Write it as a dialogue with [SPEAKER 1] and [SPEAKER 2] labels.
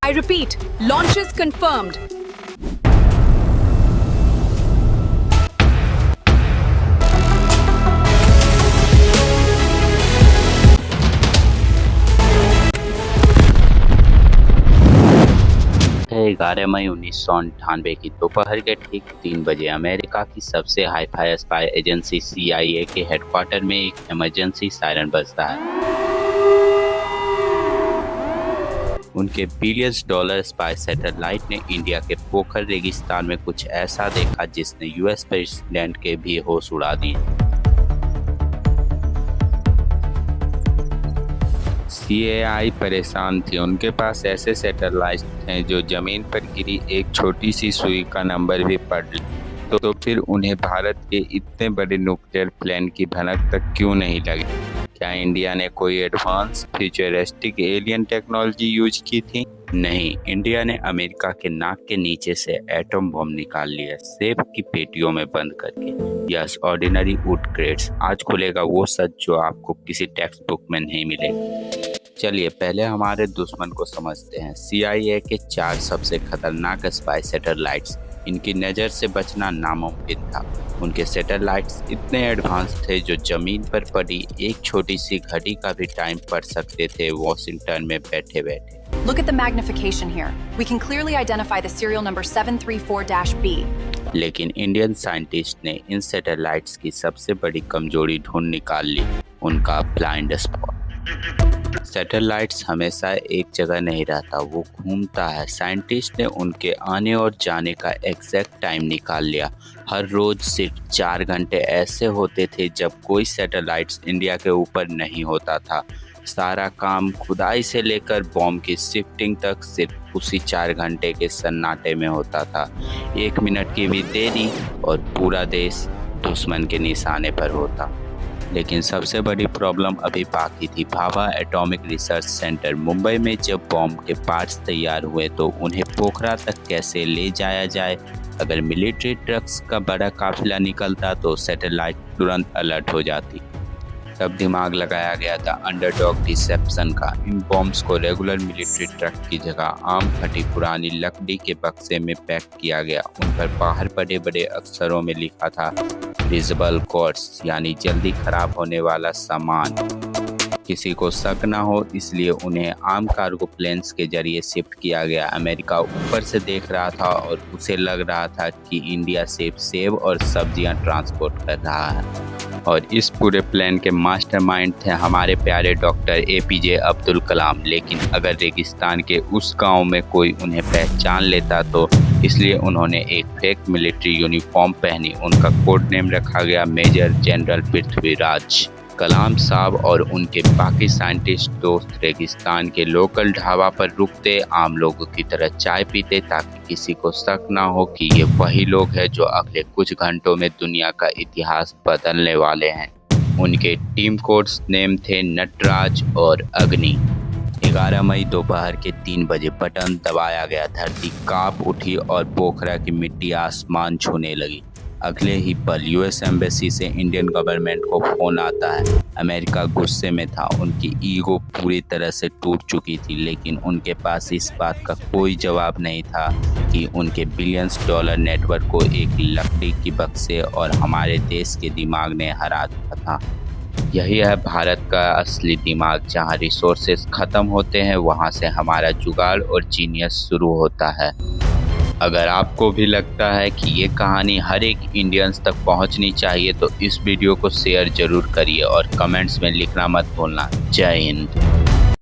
[SPEAKER 1] I repeat, launches confirmed.
[SPEAKER 2] है 11 मई 1998 की दोपहर के ठीक 3 बजे अमेरिका की सबसे हाई-फाई स्पाई एजेंसी CIA के हेडक्वार्टर में एक इमरजेंसी सायरन बजता है। उनके बिलियंस डॉलर स्पाई सैटेलाइट ने इंडिया के पोखर रेगिस्तान में कुछ ऐसा देखा जिसने US प्रेसिडेंट के भी होश उड़ा दिए। CAI परेशान थी, उनके पास ऐसे सैटेलाइट थे जो जमीन पर गिरी एक छोटी सी सुई का नंबर भी पढ़ ले। तो फिर उन्हें भारत के इतने बड़े न्यूक्लियर प्लान की भनक तक क्यों नहीं लगी? क्या इंडिया ने कोई advance futuristic alien technology use की थी? नहीं, इंडिया ने अमेरिका के नाक के नीचे से एटम बम निकाल लिया, सेब की पेटियों में बंद करके। Yes, ordinary would crates. आज खुलेगा वो सच जो आपको किसी टेक्स्ट बुक में नहीं मिलेगा। चलिए पहले हमारे दुश्मन को समझते हैं। CIA के 4 सबसे खतरनाक स्पाई सैटेलाइट्स। इनकी नज़र से बचना नामुमकिन था। उनके सैटेलाइट्स इतने एडवांस थे जो जमीन पर पड़ी एक छोटी सी घड़ी का भी टाइम पढ़ सकते थे वॉशिंगटन में बैठे बैठे।
[SPEAKER 3] Look at the magnification here. We can clearly identify the serial number 734-B.
[SPEAKER 2] लेकिन इंडियन साइंटिस्ट ने इन सैटेलाइट्स की सबसे बड़ी कमजोरी ढूंढ निकाल ली, उनका ब्लाइंड स्पॉट। सैटेलाइट्स हमेशा एक जगह नहीं रहता, वो घूमता है। साइंटिस्ट ने उनके आने और जाने का एग्जैक्ट टाइम निकाल लिया। हर रोज सिर्फ 4 घंटे ऐसे होते थे जब कोई सैटेलाइट्स इंडिया के ऊपर नहीं होता था। सारा काम खुदाई से लेकर बॉम्ब की शिफ्टिंग तक सिर्फ उसी 4 घंटे के सन्नाटे में होता था। 1 मिनट की भी देरी और पूरा देश दुश्मन के निशाने पर होता। लेकिन सबसे बड़ी प्रॉब्लम अभी बाकी थी। Bhabha atomic research centre Mumbai में जब बॉम्ब के पार्ट्स तैयार हुए तो उन्हें पोखरा तक कैसे ले जाया जाए। अगर मिलिट्री ट्रक्स का बड़ा काफिला निकलता तो सैटेलाइट तुरंत अलर्ट हो जाती। तब दिमाग लगाया गया था अंडरडॉग डिसेप्शन का। इन बॉम्ब्स को रेगुलर मिलिट्री ट्रक की जगह आम फटी पुरानी लकड़ी के बक्से में पैक किया गया। उन पर बाहर बड़े बड़े अक्षरों में लिखा था विजिबल कोड्स, यानी जल्दी खराब होने वाला सामान। किसी को शक ना हो इसलिए उन्हें आम कार्गो प्लेन्स के जरिए शिफ्ट किया गया। अमेरिका ऊपर से देख रहा था और उसे लग रहा था कि इंडिया सिर्फ सेब और सब्जियां ट्रांसपोर्ट कर रहा है। और इस पूरे प्लान के मास्टरमाइंड थे हमारे प्यारे डॉक्टर APJ अब्दुल कलाम। लेकिन अगर रेगिस्तान के उस गांव में कोई उन्हें पहचान लेता तो इसलिए उन्होंने एक फेक मिलिट्री यूनिफॉर्म पहनी। उनका कोड नेम रखा गया मेजर जनरल पृथ्वीराज। कलाम साहब और उनके बाकी साइंटिस्ट दोस्त रेगिस्तान के लोकल ढाबा पर रुकते, आम लोगों की तरह चाय पीते ताकि किसी को शक ना हो कि ये वही लोग हैं जो अगले कुछ घंटों में दुनिया का इतिहास बदलने वाले हैं। उनके टीम कोड्स नेम थे नटराज और अग्नि। 11 मई दोपहर के 3 बजे बटन दबाया गया, धरती कांप उठी और पोखरा की मिट्टी आसमान छूने लगी। अगले ही पल US एम्बेसी से इंडियन गवर्नमेंट को फोन आता है। अमेरिका गुस्से में था, उनकी ईगो पूरी तरह से टूट चुकी थी। लेकिन उनके पास इस बात का कोई जवाब नहीं था कि उनके बिलियंस डॉलर नेटवर्क को एक लकड़ी की बक्से और हमारे देश के दिमाग ने हरा दिया था। यही है भारत का असली दिमाग। जहाँ रिसोर्सेज खत्म होते हैं वहाँ से हमारा जुगाड़ और जीनियस शुरू होता है। अगर आपको भी लगता है कि ये कहानी हर एक इंडियंस तक पहुंचनी चाहिए तो इस वीडियो को शेयर जरूर करिए और कमेंट्स में लिखना मत भूलना। जय हिंद।